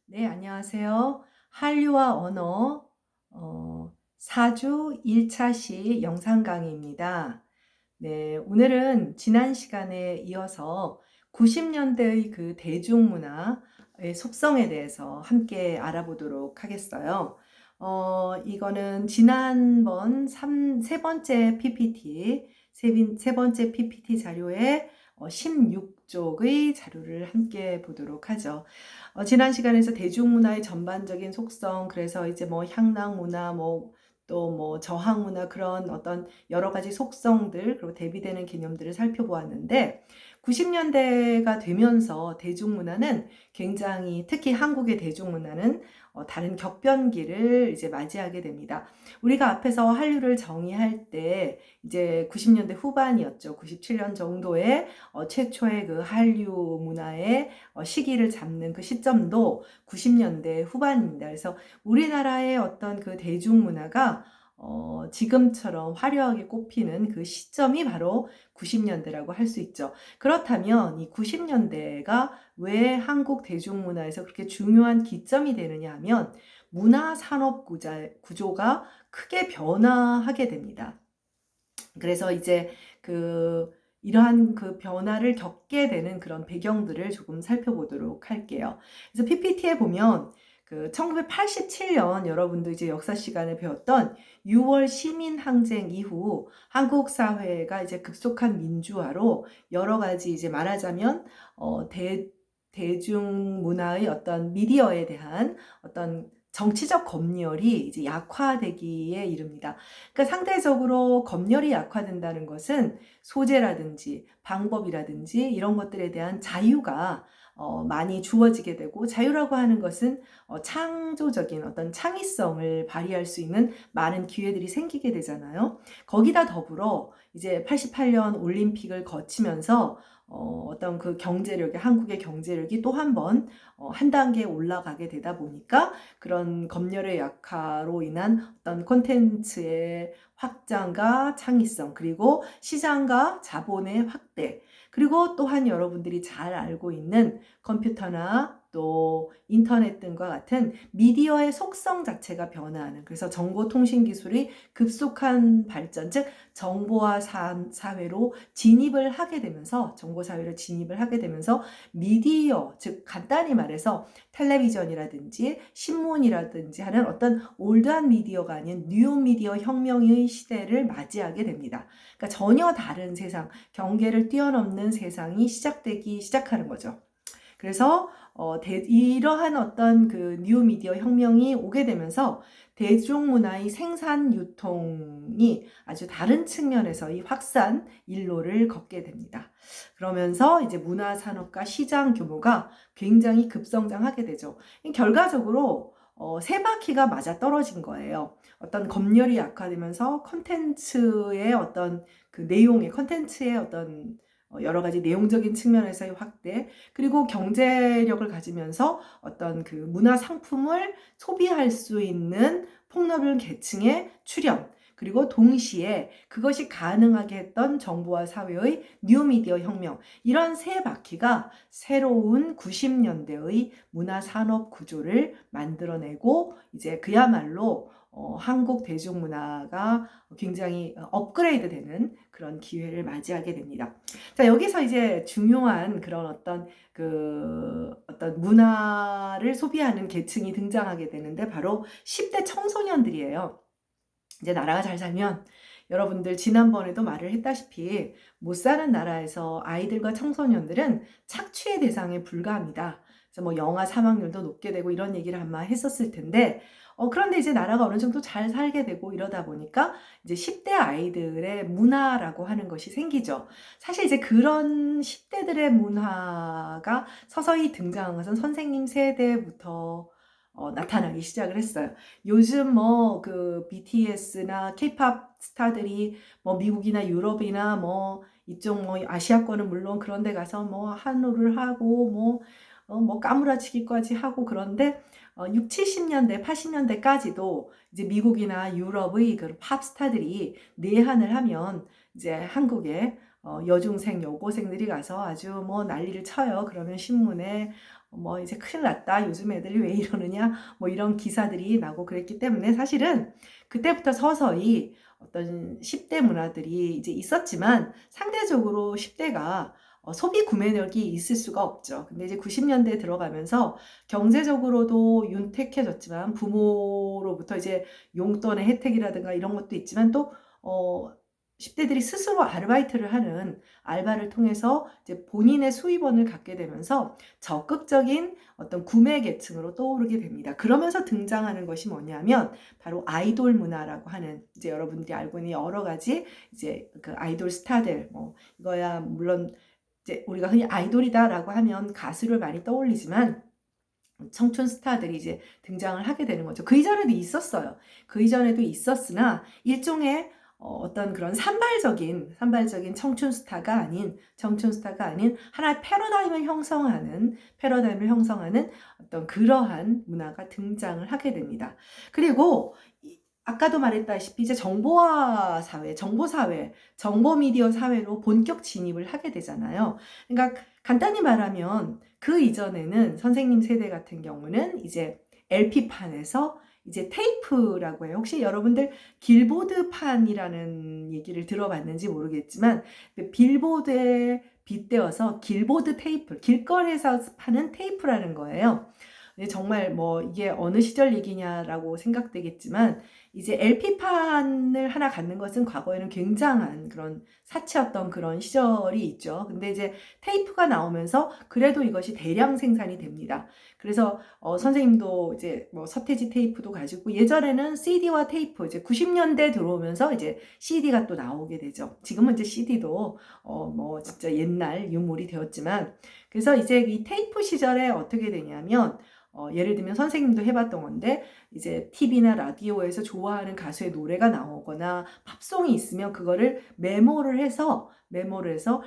네, 안녕하세요. 한류와 언어 4주 1차 시 영상 강의입니다. 네, 오늘은 지난 시간에 이어서 90년대의 그 대중문화의 속성에 대해서 함께 알아보도록 하겠어요. 이거는 지난번 세 번째 PPT, 세 번째 PPT 자료의 16쪽의 자료를 함께 보도록 하죠. 지난 시간에서 대중문화의 전반적인 속성, 그래서 이제 뭐 향락문화, 또 뭐 저항문화 그런 어떤 여러 가지 속성들, 그리고 대비되는 개념들을 살펴보았는데 90년대가 되면서 대중문화는 굉장히 특히 한국의 대중문화는 다른 격변기를 이제 맞이하게 됩니다. 우리가 앞에서 한류를 정의할 때 이제 90년대 후반이었죠. 97년 정도에 최초의 그 한류 문화의 시기를 잡는 그 시점도 90년대 후반입니다. 그래서 우리나라의 어떤 그 대중문화가 지금처럼 화려하게 꼽히는 그 시점이 바로 90년대라고 할 수 있죠. 그렇다면 이 90년대가 왜 한국 대중문화에서 그렇게 중요한 기점이 되느냐 하면 문화산업 구조가 크게 변화하게 됩니다. 그래서 이제 이러한 그 변화를 겪게 되는 그런 배경들을 조금 살펴보도록 할게요. 그래서 PPT에 보면 1987년 여러분도 이제 역사 시간에 배웠던 6월 시민항쟁 이후 한국 사회가 이제 급속한 민주화로 여러 가지 이제 말하자면 대중문화의 어떤 미디어에 대한 어떤 정치적 검열이 이제 약화되기에 이릅니다. 그러니까 상대적으로 검열이 약화된다는 것은 소재라든지 방법이라든지 이런 것들에 대한 자유가 많이 주어지게 되고, 자유라고 하는 것은 창조적인 어떤 창의성을 발휘할 수 있는 많은 기회들이 생기게 되잖아요. 거기다 더불어 이제 88년 올림픽을 거치면서 어떤 그 경제력이, 한국의 경제력이 또 한 번 한 단계 올라가게 되다 보니까 그런 검열의 약화로 인한 어떤 콘텐츠의 확장과 창의성, 그리고 시장과 자본의 확대, 그리고 또한 여러분들이 잘 알고 있는 컴퓨터나 또 인터넷 등과 같은 미디어의 속성 자체가 변화하는, 그래서 정보통신기술이 급속한 발전, 즉 정보화 사회로 진입을 하게 되면서, 정보사회로 진입을 하게 되면서 미디어, 즉 간단히 말해서 텔레비전이라든지 신문이라든지 하는 어떤 올드한 미디어가 아닌 뉴 미디어 혁명의 시대를 맞이하게 됩니다. 그러니까 전혀 다른 세상, 경계를 뛰어넘는 세상이 시작하는 거죠. 그래서 이러한 어떤 그 뉴미디어 혁명이 오게 되면서 대중문화의 생산 유통이 아주 다른 측면에서의 확산 일로를 걷게 됩니다. 그러면서 이제 문화산업과 시장 규모가 굉장히 급성장하게 되죠. 결과적으로 세 바퀴가 맞아 떨어진 거예요. 어떤 검열이 약화되면서 컨텐츠의 어떤 그 내용의, 컨텐츠의 어떤 여러 가지 내용적인 측면에서의 확대, 그리고 경제력을 가지면서 어떤 그 문화 상품을 소비할 수 있는 폭넓은 계층의 출현, 그리고 동시에 그것이 가능하게 했던 정보화 사회의 뉴미디어 혁명, 이런 세 바퀴가 새로운 90년대의 문화산업 구조를 만들어내고, 이제 그야말로 한국 대중문화가 굉장히 업그레이드 되는 그런 기회를 맞이하게 됩니다. 자, 여기서 이제 중요한 그런 어떤 문화를 소비하는 계층이 등장하게 되는데 바로 10대 청소년들이에요. 이제 나라가 잘 살면, 여러분들 지난번에도 말을 했다시피 못 사는 나라에서 아이들과 청소년들은 착취의 대상에 불과합니다. 그래서 뭐 영아 사망률도 높게 되고 이런 얘기를 아마 했었을 텐데, 그런데 이제 나라가 어느 정도 잘 살게 되고 이러다 보니까 이제 10대 아이들의 문화라고 하는 것이 생기죠. 사실 이제 그런 10대들의 문화가 서서히 등장한 것은 선생님 세대부터 나타나기 시작을 했어요. 요즘 뭐 BTS나 K-팝 스타들이 뭐 미국이나 유럽이나 뭐 이쪽 뭐 아시아권은 물론 그런 데 가서 뭐 한우를 하고 뭐 까무라치기까지 하고, 그런데 6, 70년대, 80년대까지도 이제 미국이나 유럽의 그 팝스타들이 내한을 하면 이제 한국에 여중생, 여고생들이 가서 아주 뭐 난리를 쳐요. 그러면 신문에 뭐 이제 큰일 났다. 요즘 애들이 왜 이러느냐. 뭐 이런 기사들이 나고 그랬기 때문에 사실은 그때부터 서서히 어떤 10대 문화들이 이제 있었지만 상대적으로 10대가 소비 구매력이 있을 수가 없죠. 근데 이제 90년대 들어가면서 경제적으로도 윤택해졌지만 부모로부터 이제 용돈의 혜택이라든가 이런 것도 있지만 또 10대들이 스스로 아르바이트를 하는 알바를 통해서 이제 본인의 수입원을 갖게 되면서 적극적인 어떤 구매 계층으로 떠오르게 됩니다. 그러면서 등장하는 것이 뭐냐면 바로 아이돌 문화라고 하는, 이제 여러분들이 알고 있는 여러 가지 이제 그 아이돌 스타들, 뭐 이거야 물론 이제 우리가 흔히 아이돌이다라고 하면 가수를 많이 떠올리지만 청춘 스타들이 이제 등장을 하게 되는 거죠. 그 이전에도 있었어요. 그 이전에도 있었으나 일종의 어떤 그런 산발적인 청춘 스타가 아닌 하나의 패러다임을 형성하는 어떤 그러한 문화가 등장을 하게 됩니다. 그리고 아까도 말했다시피 이제 정보화 사회, 정보 미디어 사회로 본격 진입을 하게 되잖아요. 그러니까 간단히 말하면 그 이전에는 선생님 세대 같은 경우는 이제 LP판에서 이제 테이프라고 해요. 혹시 여러분들 길보드판이라는 얘기를 들어봤는지 모르겠지만 빌보드에 빗대어서 길보드 테이프, 길거리에서 파는 테이프라는 거예요. 정말 뭐 이게 어느 시절 얘기냐라고 생각되겠지만 이제 LP판을 하나 갖는 것은 과거에는 굉장한 그런 사치였던 그런 시절이 있죠. 근데 이제 테이프가 나오면서 그래도 이것이 대량 생산이 됩니다. 그래서 선생님도 이제 뭐 서태지 테이프도 가지고 예전에는 CD와 테이프, 이제 90년대 들어오면서 이제 CD가 또 나오게 되죠. 지금은 이제 CD도 뭐 진짜 옛날 유물이 되었지만, 그래서 이제 이 테이프 시절에 어떻게 되냐면 예를 들면 선생님도 해봤던 건데 이제 TV나 라디오에서 좋아하는 가수의 노래가 나오거나 팝송이 있으면 그거를 메모를 해서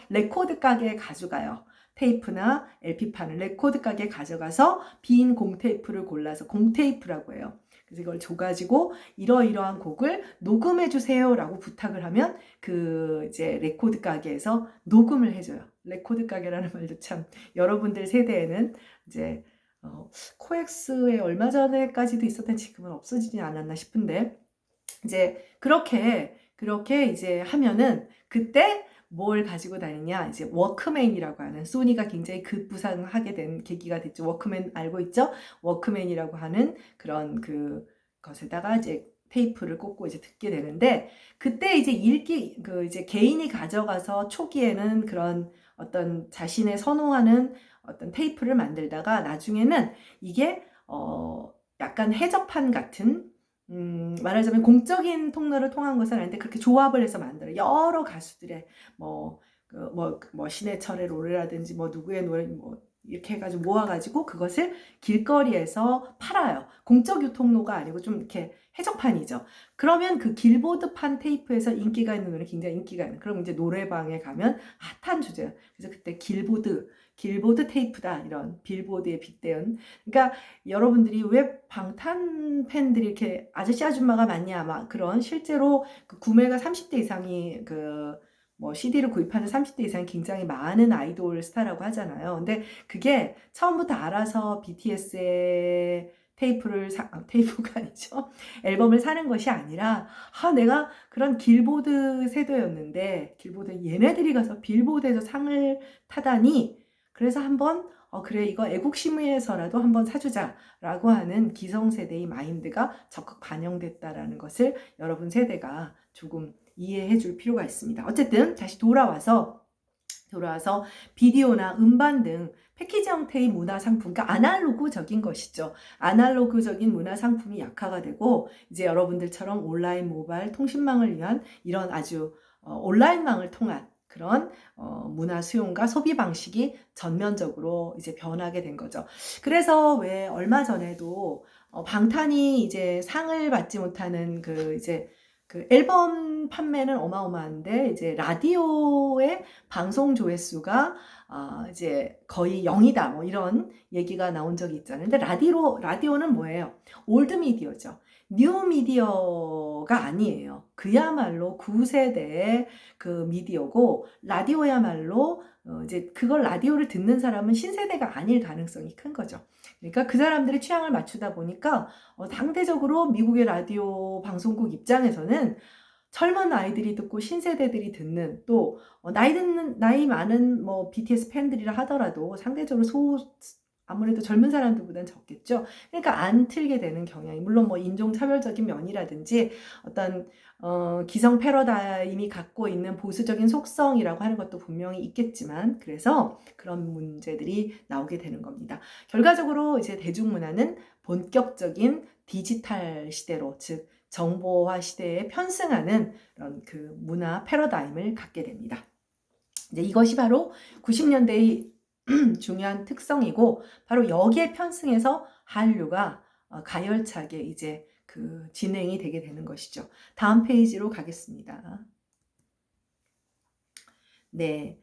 레코드 가게에 가져가요. 테이프나 LP판을 레코드 가게에 가져가서 빈 공테이프를 골라서 공테이프라고 해요. 그래서 이걸 줘가지고 이러이러한 곡을 녹음해 주세요라고 부탁을 하면 그 이제 레코드 가게에서 녹음을 해줘요. 레코드 가게라는 말도 참 여러분들 세대에는 이제 코엑스에 얼마 전에까지도 있었던, 지금은 없어지지 않았나 싶은데 이제 그렇게 이제 하면은 그때 뭘 가지고 다니냐, 이제 워크맨이라고 하는, 소니가 굉장히 급부상하게 된 계기가 됐죠. 워크맨 알고 있죠? 워크맨이라고 하는 그런 그 것에다가 이제 테이프를 꽂고 이제 듣게 되는데, 그때 이제 그 이제 개인이 가져가서 초기에는 그런 어떤 자신의 선호하는 어떤 테이프를 만들다가 나중에는 이게 약간 해적판 같은, 말하자면 공적인 통로를 통한 것은 아닌데 그렇게 조합을 해서 만들어 여러 가수들의 뭐 신해철의 노래라든지 뭐 누구의 노래 뭐 이렇게 해가지고 모아가지고 그것을 길거리에서 팔아요. 공적 유통로가 아니고 좀 이렇게 해적판이죠. 그러면 그 길보드판 테이프에서 인기가 있는 노래, 굉장히 인기가 있는, 그럼 이제 노래방에 가면 핫한 주제예요. 그래서 그때 길보드 테이프다, 이런 빌보드에 빗대은. 그러니까 여러분들이 왜 방탄 팬들이 이렇게 아저씨 아줌마가 많냐, 막 그런, 실제로 그 구매가 30대 이상이 뭐 CD를 구입하는 30대 이상이 굉장히 많은 아이돌 스타라고 하잖아요. 근데 그게 처음부터 알아서 BTS의 테이프가 아니죠. 앨범을 사는 것이 아니라, 내가 그런 길보드 세대였는데, 얘네들이 가서 빌보드에서 상을 타다니, 그래서 한번 그래, 이거 애국심에서라도 한번 사주자라고 하는 기성세대의 마인드가 적극 반영됐다라는 것을 여러분 세대가 조금 이해해 줄 필요가 있습니다. 어쨌든 다시 돌아와서 비디오나 음반 등 패키지 형태의 문화 상품, 그러니까 아날로그적인 것이죠. 아날로그적인 문화 상품이 약화가 되고, 이제 여러분들처럼 온라인 모바일 통신망을 위한 이런 아주 온라인망을 통한 그런 문화 수용과 소비 방식이 전면적으로 이제 변하게 된 거죠. 그래서 왜 얼마 전에도 방탄이 이제 상을 받지 못하는 그 앨범 판매는 어마어마한데 이제 라디오의 방송 조회수가 이제 거의 0이다 뭐 이런 얘기가 나온 적이 있잖아요. 근데 라디오는 뭐예요? 올드 미디어죠. 뉴 미디어가 아니에요. 그야말로 9세대의 그 미디어고, 라디오야말로 이제 그걸 라디오를 듣는 사람은 신세대가 아닐 가능성이 큰 거죠. 그러니까 그 사람들의 취향을 맞추다 보니까 상대적으로 미국의 라디오 방송국 입장에서는 젊은 아이들이 듣고 신세대들이 듣는, 또 나이 많은 뭐 BTS 팬들이라 하더라도 상대적으로 아무래도 젊은 사람들보다는 적겠죠. 그러니까 안 틀게 되는 경향이, 물론 뭐 인종차별적인 면이라든지 어떤 기성 패러다임이 갖고 있는 보수적인 속성이라고 하는 것도 분명히 있겠지만, 그래서 그런 문제들이 나오게 되는 겁니다. 결과적으로 이제 대중문화는 본격적인 디지털 시대로, 즉 정보화 시대에 편승하는 그런 그 문화 패러다임을 갖게 됩니다. 이제 이것이 바로 90년대의 중요한 특성이고, 바로 여기에 편승해서 한류가 가열차게 이제 그 진행이 되게 되는 것이죠. 다음 페이지로 가겠습니다. 네.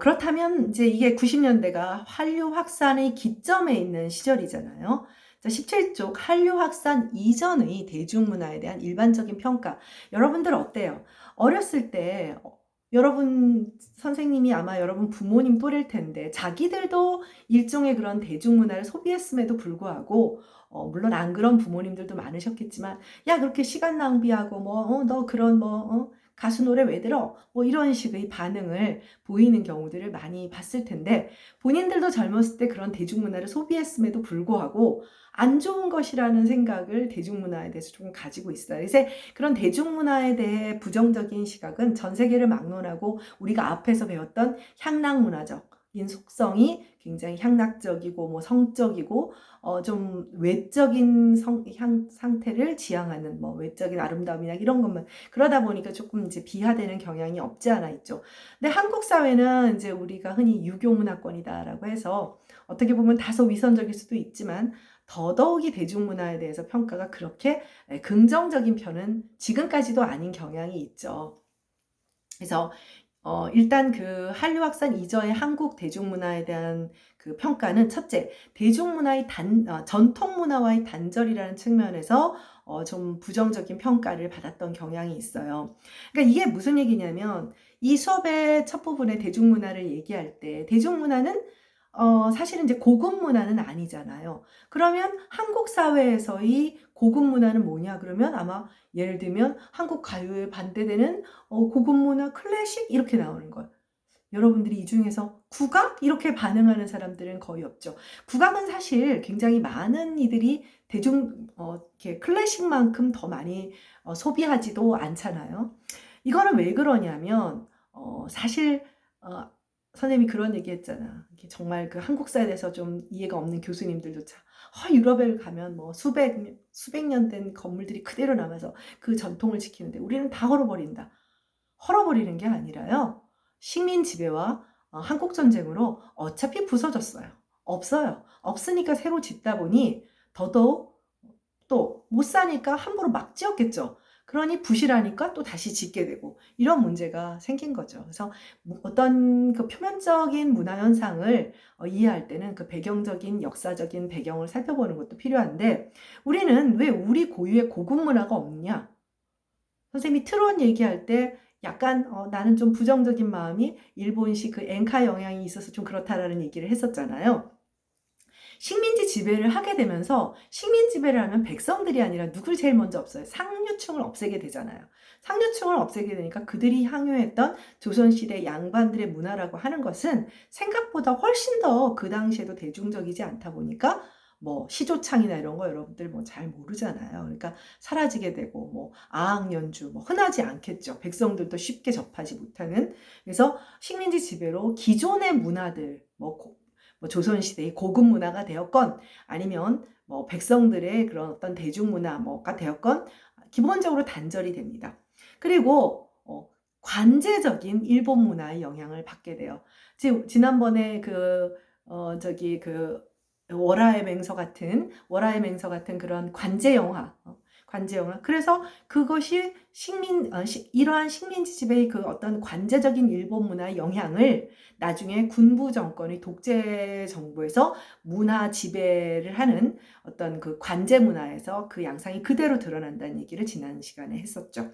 그렇다면 이제 이게 90년대가 한류 확산의 기점에 있는 시절이잖아요. 자, 17쪽 한류 확산 이전의 대중문화에 대한 일반적인 평가. 여러분들 어때요? 어렸을 때 여러분 선생님이 아마 여러분 부모님 또래일 텐데, 자기들도 일종의 그런 대중문화를 소비했음에도 불구하고 물론 안 그런 부모님들도 많으셨겠지만, 야 그렇게 시간 낭비하고 뭐 너 그런 뭐 가수 노래 왜 들어? 뭐 이런 식의 반응을 보이는 경우들을 많이 봤을 텐데, 본인들도 젊었을 때 그런 대중문화를 소비했음에도 불구하고 안 좋은 것이라는 생각을 대중문화에 대해서 조금 가지고 있어요. 그래서 그런 대중문화에 대해 부정적인 시각은 전 세계를 막론하고 우리가 앞에서 배웠던 향락문화적인 속성이 굉장히 향락적이고 뭐 성적이고 좀 외적인 상태를 지향하는, 뭐 외적인 아름다움이나 이런 것만, 그러다 보니까 조금 이제 비하되는 경향이 없지 않아 있죠. 근데 한국 사회는 이제 우리가 흔히 유교 문화권이다라고 해서 어떻게 보면 다소 위선적일 수도 있지만, 더더욱이 대중문화에 대해서 평가가 그렇게 긍정적인 편은 지금까지도 아닌 경향이 있죠. 그래서 일단 그 한류 확산 이전의 한국 대중문화에 대한 그 평가는, 첫째, 대중문화의 전통 문화와의 단절이라는 측면에서 좀 부정적인 평가를 받았던 경향이 있어요. 그러니까 이게 무슨 얘기냐면, 이 수업의 첫 부분에 대중문화를 얘기할 때, 대중문화는 사실은 이제 고급 문화는 아니잖아요. 그러면 한국 사회에서의 고급 문화는 뭐냐 그러면, 아마 예를 들면 한국 가요에 반대되는 고급 문화, 클래식 이렇게 나오는 걸, 여러분들이 이 중에서 국악? 이렇게 반응하는 사람들은 거의 없죠. 국악은 사실 굉장히 많은 이들이 이렇게 클래식만큼 더 많이 소비하지도 않잖아요. 이거는 왜 그러냐면, 사실 선생님이 그런 얘기 했잖아. 정말 그 한국사에 대해서 좀 이해가 없는 교수님들조차 유럽에 가면 뭐 수백 년 된 건물들이 그대로 남아서 그 전통을 지키는데 우리는 다 헐어버린다. 헐어버리는 게 아니라요, 식민 지배와 한국 전쟁으로 어차피 부서졌어요. 없어요. 없으니까 새로 짓다 보니 더더욱 또 못 사니까 함부로 막 지었겠죠. 그러니 부실하니까 또 다시 짓게 되고, 이런 문제가 생긴 거죠. 그래서 어떤 그 표면적인 문화 현상을 이해할 때는 그 배경적인 역사적인 배경을 살펴보는 것도 필요한데, 우리는 왜 우리 고유의 고급 문화가 없냐? 선생님이 트론 얘기할 때 약간 나는 좀 부정적인 마음이, 일본식 그 엔카 영향이 있어서 좀 그렇다라는 얘기를 했었잖아요. 식민지 지배를 하게 되면서, 식민 지배를 하면 백성들이 아니라 누굴 제일 먼저 없어요? 상류층을 없애게 되잖아요. 상류층을 없애게 되니까 그들이 향유했던 조선시대 양반들의 문화라고 하는 것은 생각보다 훨씬 더 그 당시에도 대중적이지 않다 보니까, 뭐 시조창이나 이런 거 여러분들 뭐 잘 모르잖아요. 그러니까 사라지게 되고, 뭐 아학연주 뭐 흔하지 않겠죠. 백성들도 쉽게 접하지 못하는. 그래서 식민지 지배로 기존의 문화들, 뭐 조선시대의 고급 문화가 되었건, 아니면 뭐 백성들의 그런 어떤 대중문화 뭐가 되었건, 기본적으로 단절이 됩니다. 그리고 관제적인 일본 문화의 영향을 받게 돼요. 지난번에 월화의 맹서 같은 그런 관제 영화, 관제 영화. 그래서 그것이 이러한 식민지 지배의 그 어떤 관제적인 일본 문화의 영향을 나중에 군부 정권의 독재 정부에서 문화 지배를 하는 어떤 그 관제 문화에서 그 양상이 그대로 드러난다는 얘기를 지난 시간에 했었죠.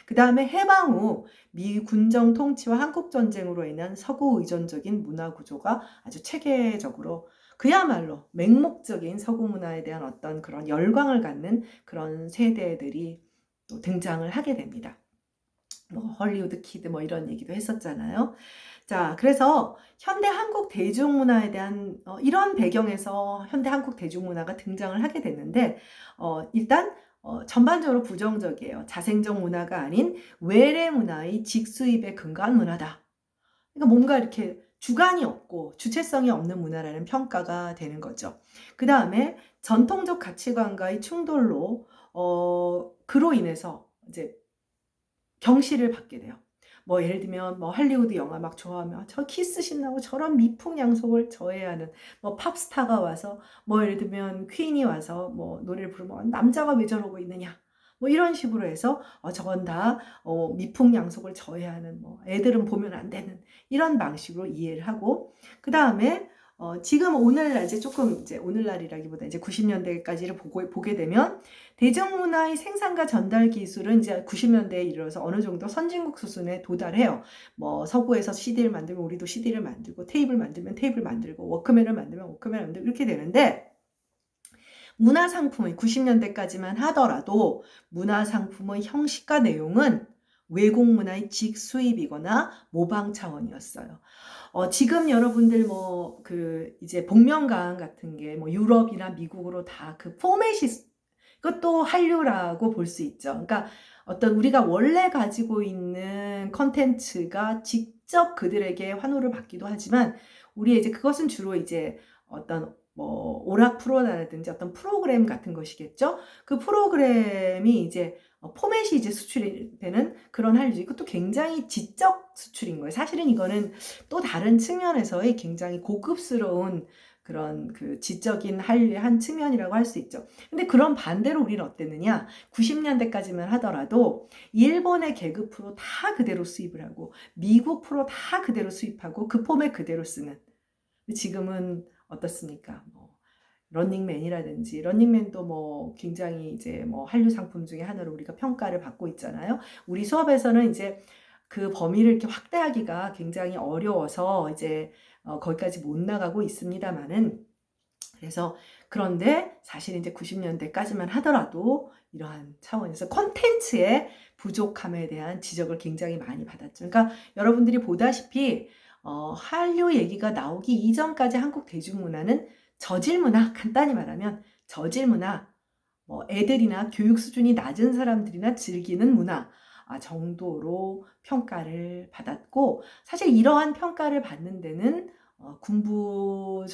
그 다음에 해방 후 미 군정 통치와 한국 전쟁으로 인한 서구 의존적인 문화 구조가 아주 체계적으로 그야말로 맹목적인 서구 문화에 대한 어떤 그런 열광을 갖는 그런 세대들이 또 등장을 하게 됩니다. 뭐 헐리우드 키드 뭐 이런 얘기도 했었잖아요. 자, 그래서 현대 한국 대중문화에 대한 이런 배경에서 현대 한국 대중문화가 등장을 하게 됐는데 일단 전반적으로 부정적이에요. 자생적 문화가 아닌 외래 문화의 직수입에 근거한 문화다. 그러니까 뭔가 이렇게 주관이 없고 주체성이 없는 문화라는 평가가 되는 거죠. 그 다음에 전통적 가치관과의 충돌로 그로 인해서 이제 경시를 받게 돼요. 뭐 예를 들면 뭐 할리우드 영화 막 좋아하면 저 키스 신나고 저런 미풍양속을 저해하는 뭐 팝스타가 와서 뭐 예를 들면 퀸이 와서 뭐 노래를 부르면 남자가 왜 저러고 있느냐 뭐 이런 식으로 해서 저건 다 미풍양속을 저해하는 뭐 애들은 보면 안 되는 이런 방식으로 이해를 하고 그 다음에 지금 오늘날 이제 조금 이제 오늘날이라기보다 이제 90년대까지를 보게 되면 대중문화의 생산과 전달 기술은 이제 90년대에 이르러서 어느 정도 선진국 수준에 도달해요. 뭐 서구에서 CD를 만들면 우리도 CD를 만들고 테이블 만들면 테이블 만들고 워크맨을 만들면 워크맨을 만들고 이렇게 되는데 문화상품의 90년대까지만 하더라도 문화상품의 형식과 내용은 외국 문화의 직수입이거나 모방 차원이었어요. 지금 여러분들 뭐 이제 복면가왕 같은 게 뭐 유럽이나 미국으로 다 그 포맷이 그것도 한류라고 볼 수 있죠. 그러니까 어떤 우리가 원래 가지고 있는 컨텐츠가 직접 그들에게 환호를 받기도 하지만 우리의 이제 그것은 주로 이제 어떤 뭐 오락 프로라든지 어떤 프로그램 같은 것이겠죠. 그 프로그램이 이제 포맷이 이제 수출이 되는 그런 한류죠. 이것도 굉장히 지적 수출인 거예요. 사실은 이거는 또 다른 측면에서의 굉장히 고급스러운 그런 그 지적인 한류의 한 측면이라고 할 수 있죠. 근데 그런 반대로 우리는 어땠느냐? 90년대까지만 하더라도 일본의 개그 프로 다 그대로 수입을 하고 미국 프로 다 그대로 수입하고 그 포맷 그대로 쓰는. 지금은 어떻습니까? 뭐 런닝맨이라든지 런닝맨도 뭐 굉장히 이제 뭐 한류 상품 중에 하나로 우리가 평가를 받고 있잖아요. 우리 수업에서는 이제 그 범위를 이렇게 확대하기가 굉장히 어려워서 이제 거기까지 못 나가고 있습니다만은 그래서 그런데 사실 이제 90년대까지만 하더라도 이러한 차원에서 콘텐츠의 부족함에 대한 지적을 굉장히 많이 받았죠. 그러니까 여러분들이 보다시피 한류 얘기가 나오기 이전까지 한국 대중문화는 저질문화, 간단히 말하면 저질문화, 뭐 애들이나 교육 수준이 낮은 사람들이나 즐기는 문화 정도로 평가를 받았고 사실 이러한 평가를 받는 데는 군부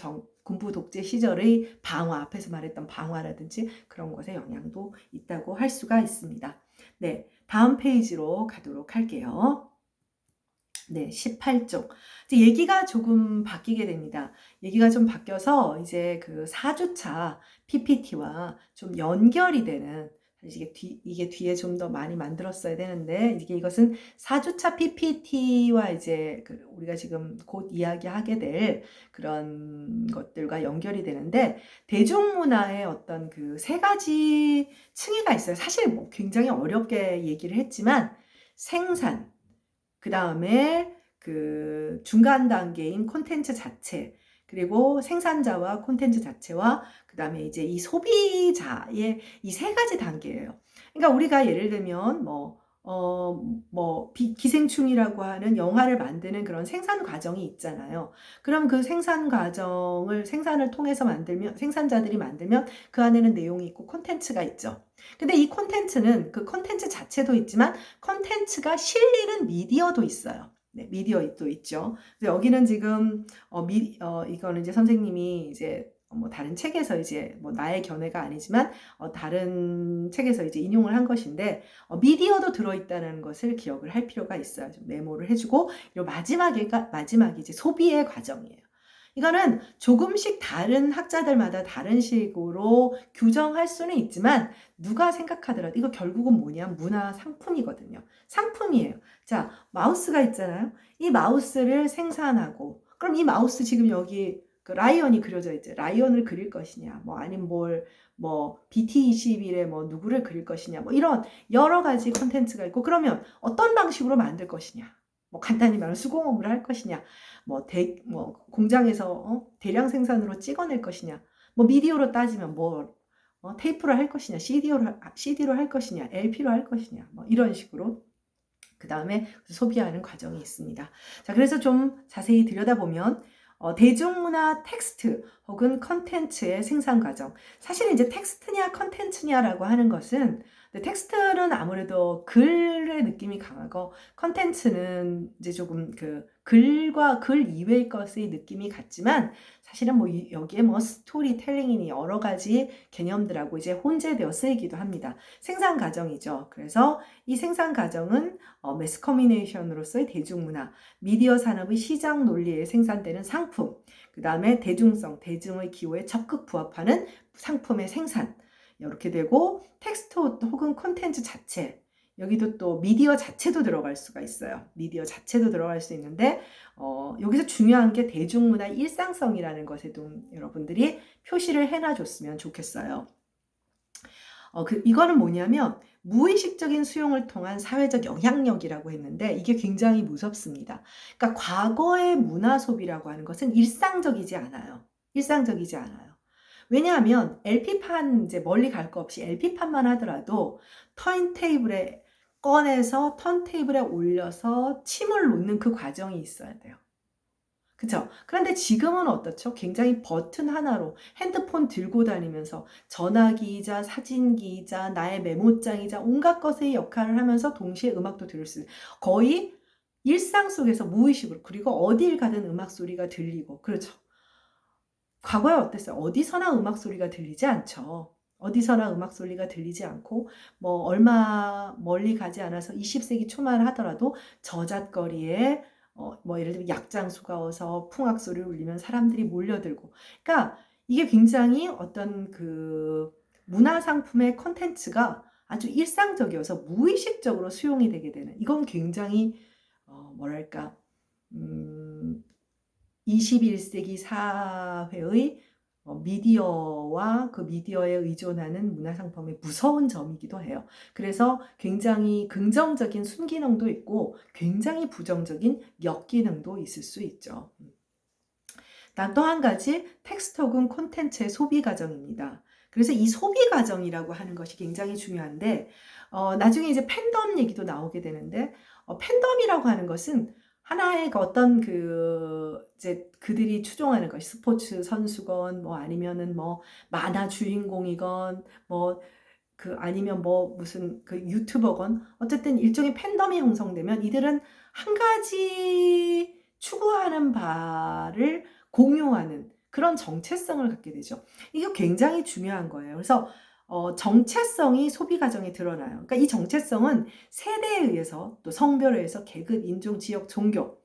독재 시절의 방화, 앞에서 말했던 방화라든지 그런 것에 영향도 있다고 할 수가 있습니다. 네, 다음 페이지로 가도록 할게요. 네, 18쪽. 이제 얘기가 조금 바뀌게 됩니다. 얘기가 좀 바뀌어서 이제 그 4주차 PPT와 좀 연결이 되는 이게 뒤에 좀 더 많이 만들었어야 되는데 이것은 4주차 PPT와 이제 우리가 지금 곧 이야기하게 될 그런 것들과 연결이 되는데 대중문화의 어떤 그 세 가지 층위가 있어요. 사실 뭐 굉장히 어렵게 얘기를 했지만 생산, 그 다음에 그 중간 단계인 콘텐츠 자체, 그리고 생산자와 콘텐츠 자체와 그 다음에 이제 이 소비자의 이 세 가지 단계예요. 그러니까 우리가 예를 들면 기생충이라고 하는 영화를 만드는 그런 생산 과정이 있잖아요. 그럼 그 생산 과정을 생산을 통해서 생산자들이 만들면 그 안에는 내용이 있고 콘텐츠가 있죠. 근데 이 콘텐츠는 그 콘텐츠 자체도 있지만 콘텐츠가 실리는 미디어도 있어요. 네, 미디어도 있죠. 여기는 지금 이거는 이제 선생님이 이제 뭐 다른 책에서 이제 뭐 나의 견해가 아니지만 다른 책에서 이제 인용을 한 것인데 미디어도 들어있다는 것을 기억을 할 필요가 있어요. 좀 메모를 해주고 그리고 마지막이 이제 소비의 과정이에요. 이거는 조금씩 다른 학자들마다 다른 식으로 규정할 수는 있지만 누가 생각하더라도 이거 결국은 뭐냐? 문화 상품이거든요. 상품이에요. 자, 마우스가 있잖아요. 이 마우스를 생산하고 그럼 이 마우스 지금 여기 그 라이언이 그려져 있죠. 라이언을 그릴 것이냐, 뭐 아니면 뭐 BT21에 뭐 누구를 그릴 것이냐, 뭐 이런 여러 가지 콘텐츠가 있고 그러면 어떤 방식으로 만들 것이냐, 뭐 간단히 말하면 수공업을 할 것이냐, 뭐 공장에서 대량 생산으로 찍어낼 것이냐, 뭐 미디어로 따지면 테이프로 할 것이냐, CD로 할 것이냐, LP로 할 것이냐, 뭐 이런 식으로 그 다음에 소비하는 과정이 있습니다. 자, 그래서 좀 자세히 들여다보면 대중문화 텍스트 혹은 컨텐츠의 생산 과정. 사실 이제 텍스트냐 컨텐츠냐라고 하는 것은 텍스트는 아무래도 글의 느낌이 강하고 컨텐츠는 이제 조금 그 글과 글 이외의 것의 느낌이 같지만 사실은 뭐 여기에 뭐 스토리텔링이니 여러 가지 개념들하고 이제 혼재되어 쓰이기도 합니다. 생산 과정이죠. 그래서 이 생산 과정은 매스 커뮤니케이션으로서의 대중문화, 미디어 산업의 시장 논리에 생산되는 상품, 그 다음에 대중성, 대중의 기호에 적극 부합하는 상품의 생산, 이렇게 되고 텍스트 혹은 콘텐츠 자체, 여기도 또 미디어 자체도 들어갈 수가 있어요. 미디어 자체도 들어갈 수 있는데 여기서 중요한 게 대중문화 일상성이라는 것에 좀 여러분들이 표시를 해놔줬으면 좋겠어요. 이거는 뭐냐면 무의식적인 수용을 통한 사회적 영향력이라고 했는데 이게 굉장히 무섭습니다. 그러니까 과거의 문화 소비라고 하는 것은 일상적이지 않아요. 일상적이지 않아요. 왜냐하면 LP판 이제 멀리 갈 거 없이 LP판만 하더라도 턴테이블에 꺼내서 턴테이블에 올려서 침을 놓는 그 과정이 있어야 돼요. 그쵸? 그런데 지금은 어떻죠? 굉장히 버튼 하나로 핸드폰 들고 다니면서 전화기이자 사진기이자 나의 메모장이자 온갖 것의 역할을 하면서 동시에 음악도 들을 수 있는 거의 일상 속에서 무의식으로 그리고 어딜 가든 음악 소리가 들리고 그렇죠. 과거에 어땠어요? 어디서나 음악 소리가 들리지 않죠. 어디서나 음악 소리가 들리지 않고 뭐 얼마 멀리 가지 않아서 20세기 초만 하더라도 저잣거리에 뭐 예를 들면 약장수가 어서 풍악 소리를 울리면 사람들이 몰려들고 그러니까 이게 굉장히 어떤 그 문화 상품의 컨텐츠가 아주 일상적이어서 무의식적으로 수용이 되게 되는 이건 굉장히 뭐랄까 21세기 사회의 미디어와 그 미디어에 의존하는 문화상품의 무서운 점이기도 해요. 그래서 굉장히 긍정적인 순기능도 있고 굉장히 부정적인 역기능도 있을 수 있죠. 또 한 가지 텍스트 혹은 콘텐츠의 소비 과정입니다. 그래서 이 소비 과정이라고 하는 것이 굉장히 중요한데 나중에 이제 팬덤 얘기도 나오게 되는데 팬덤이라고 하는 것은 하나의 어떤 이제 그들이 추종하는 것, 스포츠 선수건, 뭐 아니면은 뭐 만화 주인공이건, 아니면 무슨 유튜버건, 어쨌든 일종의 팬덤이 형성되면 이들은 한 가지 추구하는 바를 공유하는 그런 정체성을 갖게 되죠. 이게 굉장히 중요한 거예요. 그래서 정체성이 소비 과정에 드러나요. 그러니까 이 정체성은 세대에 의해서 또 성별에 의해서 계급, 인종, 지역, 종교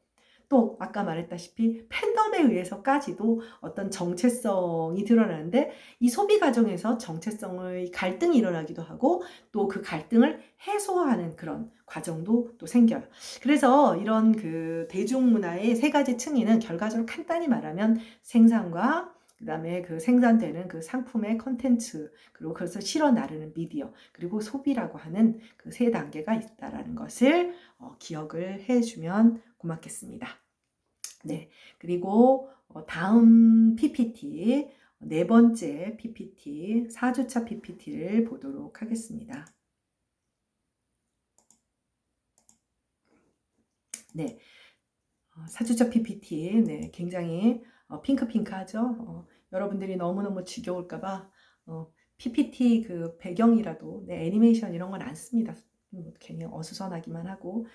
또 아까 말했다시피 팬덤에 의해서까지도 어떤 정체성이 드러나는데 이 소비 과정에서 정체성의 갈등이 일어나기도 하고 또 그 갈등을 해소하는 그런 과정도 또 생겨요. 그래서 이런 그 대중문화의 세 가지 층위는 결과적으로 간단히 말하면 생산과 그 다음에 그 생산되는 그 상품의 컨텐츠 그리고 그것을 실어 나르는 미디어 그리고 소비라고 하는 그 세 단계가 있다라는 것을 기억을 해주면 고맙겠습니다. 네, 그리고 다음 PPT 네 번째 PPT 4주차 PPT를 보도록 하겠습니다. 네, 4주차 PPT 네, 굉장히 핑크핑크하죠. 여러분들이 너무너무 지겨울까봐 PPT 그 배경이라도 애니메이션 이런 건 안 씁니다. 괜히 어수선하기만 하고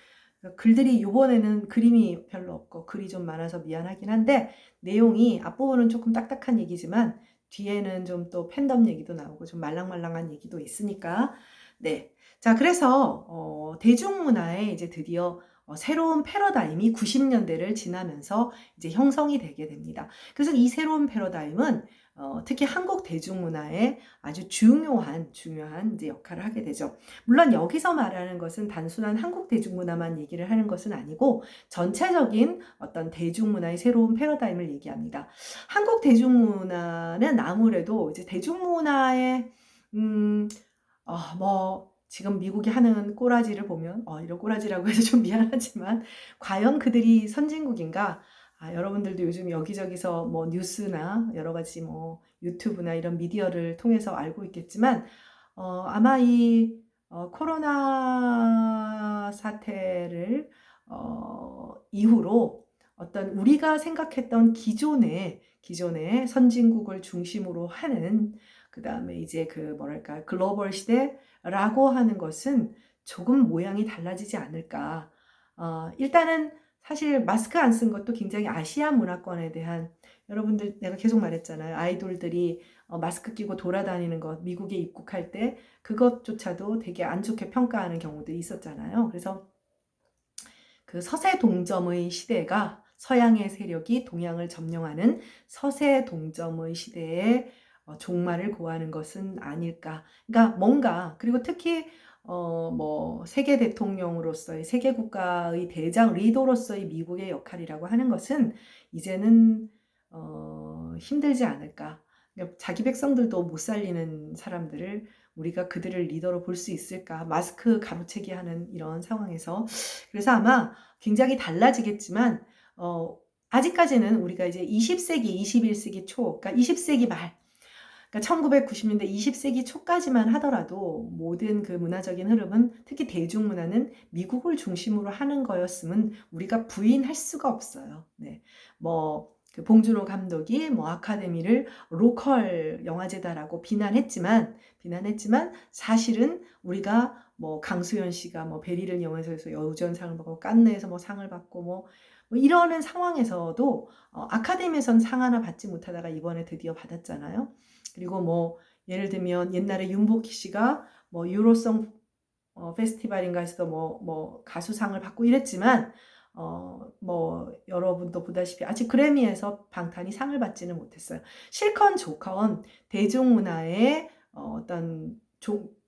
글들이 이번에는 그림이 별로 없고 글이 좀 많아서 미안하긴 한데 내용이 앞부분은 조금 딱딱한 얘기지만 뒤에는 좀 또 팬덤 얘기도 나오고 좀 말랑말랑한 얘기도 있으니까 네. 자, 그래서 대중문화에 이제 드디어 새로운 패러다임이 90년대를 지나면서 이제 형성이 되게 됩니다. 그래서 이 새로운 패러다임은 특히 한국 대중문화에 아주 중요한 이제 역할을 하게 되죠. 물론 여기서 말하는 것은 단순한 한국 대중문화만 얘기를 하는 것은 아니고 전체적인 어떤 대중문화의 새로운 패러다임을 얘기합니다. 한국 대중문화는 아무래도 이제 대중문화의 뭐 지금 미국이 하는 꼬라지를 보면 이런 꼬라지라고 해서 좀 미안하지만 과연 그들이 선진국인가? 여러분들도 요즘 여기저기서 뭐 뉴스나 여러 가지 뭐 유튜브나 이런 미디어를 통해서 알고 있겠지만 아마 이 코로나 사태를 이후로 어떤 우리가 생각했던 기존의 선진국을 중심으로 하는 그다음에 이제 그 뭐랄까 글로벌 시대라고 하는 것은 조금 모양이 달라지지 않을까. 일단은 사실 마스크 안 쓴 것도 굉장히 아시아 문화권에 대한 여러분들 내가 계속 말했잖아요. 아이돌들이 마스크 끼고 돌아다니는 것 미국에 입국할 때 그것조차도 되게 안 좋게 평가하는 경우들이 있었잖아요. 그래서 그 서세 동점의 시대가 서양의 세력이 동양을 점령하는 서세 동점의 시대에 종말을 고하는 것은 아닐까. 그러니까 뭔가 그리고 특히 뭐 세계 대통령으로서의 세계 국가의 대장 리더로서의 미국의 역할이라고 하는 것은 이제는 힘들지 않을까. 그러니까 자기 백성들도 못 살리는 사람들을 우리가 그들을 리더로 볼 수 있을까? 마스크 가로채기 하는 이런 상황에서. 그래서 아마 굉장히 달라지겠지만, 아직까지는 우리가 이제 20세기, 21세기 초, 그러니까 20세기 말, 그러니까 1990년대 20세기 초까지만 하더라도 모든 그 문화적인 흐름은 특히 대중문화는 미국을 중심으로 하는 거였으면 우리가 부인할 수가 없어요. 네. 그 봉준호 감독이 아카데미를 로컬 영화제다라고 비난했지만 사실은 우리가 강수연 씨가 베리를 영화제에서 여우전상을 받고 깐느에서 상을 받고 이러는 상황에서도 아카데미에선 상 하나 받지 못하다가 이번에 드디어 받았잖아요. 그리고 예를 들면 옛날에 윤복희 씨가 유로송 페스티벌인가 해서 가수상을 받고 이랬지만 여러분도 보다시피 아직 그래미에서 방탄이 상을 받지는 못했어요. 실컷 좋건 대중문화의 어떤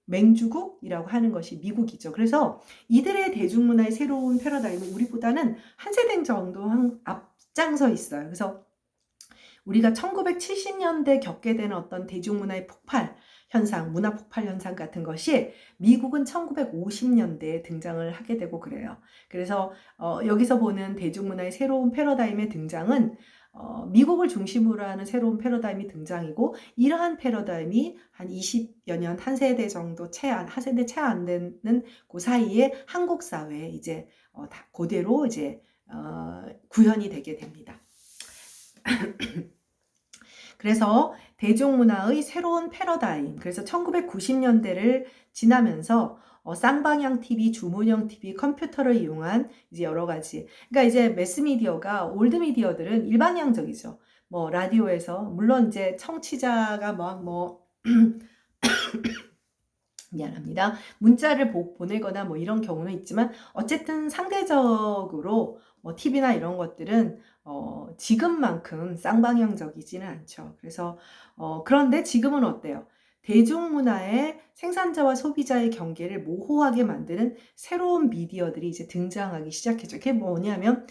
맹주국이라고 하는 것이 미국이죠. 그래서 이들의 대중문화의 새로운 패러다임은 우리보다는 한 세대 정도 앞장서 있어요. 그래서 우리가 1970년대 겪게 되는 어떤 대중문화의 폭발 현상, 문화 폭발 현상 같은 것이 미국은 1950년대에 등장을 하게 되고 그래요. 그래서 여기서 보는 대중문화의 새로운 패러다임의 등장은 미국을 중심으로 하는 새로운 패러다임이 등장이고 이러한 패러다임이 한 20여 년, 한 세대 정도 한 세대 채 안 되는 그 사이에 한국 사회에 이제 그대로 이제 구현이 되게 됩니다. 그래서 대중문화의 새로운 패러다임, 그래서 1990년대를 지나면서 쌍방향 TV, 주문형 TV, 컴퓨터를 이용한 이제 여러 가지. 그러니까 이제 매스미디어가 올드 미디어들은 일반향적이죠. 라디오에서 물론 이제 청취자가 미안합니다. 문자를 보내거나 이런 경우는 있지만 어쨌든 상대적으로 TV나 이런 것들은 지금만큼 쌍방향적이지는 않죠. 그래서 그런데 지금은 어때요? 대중문화의 생산자와 소비자의 경계를 모호하게 만드는 새로운 미디어들이 이제 등장하기 시작했죠. 그게 뭐냐면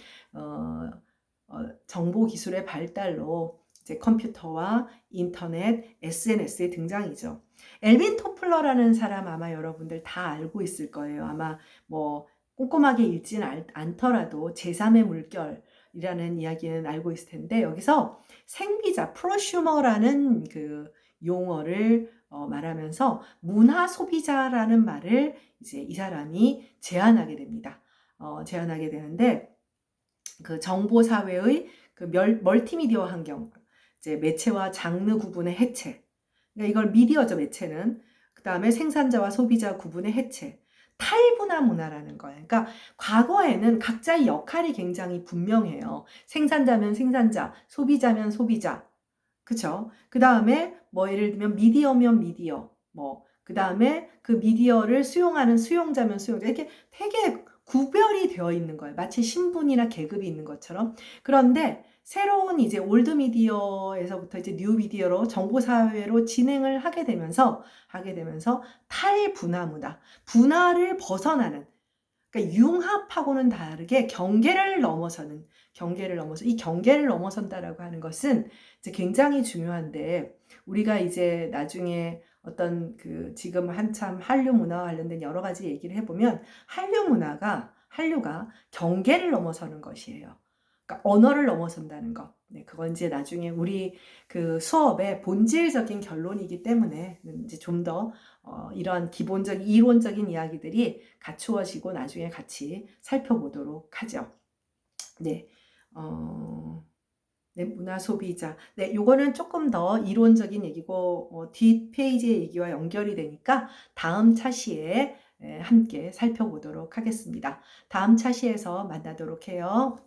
정보 기술의 발달로 이제 컴퓨터와 인터넷, SNS의 등장이죠. 엘빈 토플러라는 사람 아마 여러분들 다 알고 있을 거예요. 아마 꼼꼼하게 읽지는 않더라도 제3의 물결이라는 이야기는 알고 있을 텐데 여기서 생비자, 프로슈머라는 그 용어를 말하면서 문화 소비자라는 말을 이제 이 사람이 제안하게 됩니다. 제안하게 되는데 그 정보 사회의 그 멀티미디어 환경, 이제 매체와 장르 구분의 해체. 그러니까 이걸 미디어죠, 매체는. 그다음에 생산자와 소비자 구분의 해체. 탈분화 문화라는 거예요. 그러니까 과거에는 각자의 역할이 굉장히 분명해요. 생산자면 생산자, 소비자면 소비자. 그쵸? 그다음에 예를 들면 미디어면 미디어. 그다음에 그 미디어를 수용하는 수용자면 수용자. 이렇게 되게 구별이 되어 있는 거예요. 마치 신분이나 계급이 있는 것처럼. 그런데 새로운 이제 올드 미디어에서부터 이제 뉴 미디어로 정보 사회로 진행을 하게 되면서 탈분화 문화, 분화를 벗어나는, 그러니까 융합하고는 다르게 경계를 넘어서 이 경계를 넘어선다라고 하는 것은 이제 굉장히 중요한데, 우리가 이제 나중에 어떤 그 지금 한참 한류 문화와 관련된 여러 가지 얘기를 해보면 한류가 경계를 넘어서는 것이에요. 그러니까 언어를 넘어선다는 것. 네, 그건 이제 나중에 우리 그 수업의 본질적인 결론이기 때문에 이제 좀 더 이런 기본적인 이론적인 이야기들이 갖추어지고 나중에 같이 살펴보도록 하죠. 네, 네, 문화 소비자. 네, 요거는 조금 더 이론적인 얘기고 뒷 페이지의 얘기와 연결이 되니까 다음 차시에 함께 살펴보도록 하겠습니다. 다음 차시에서 만나도록 해요.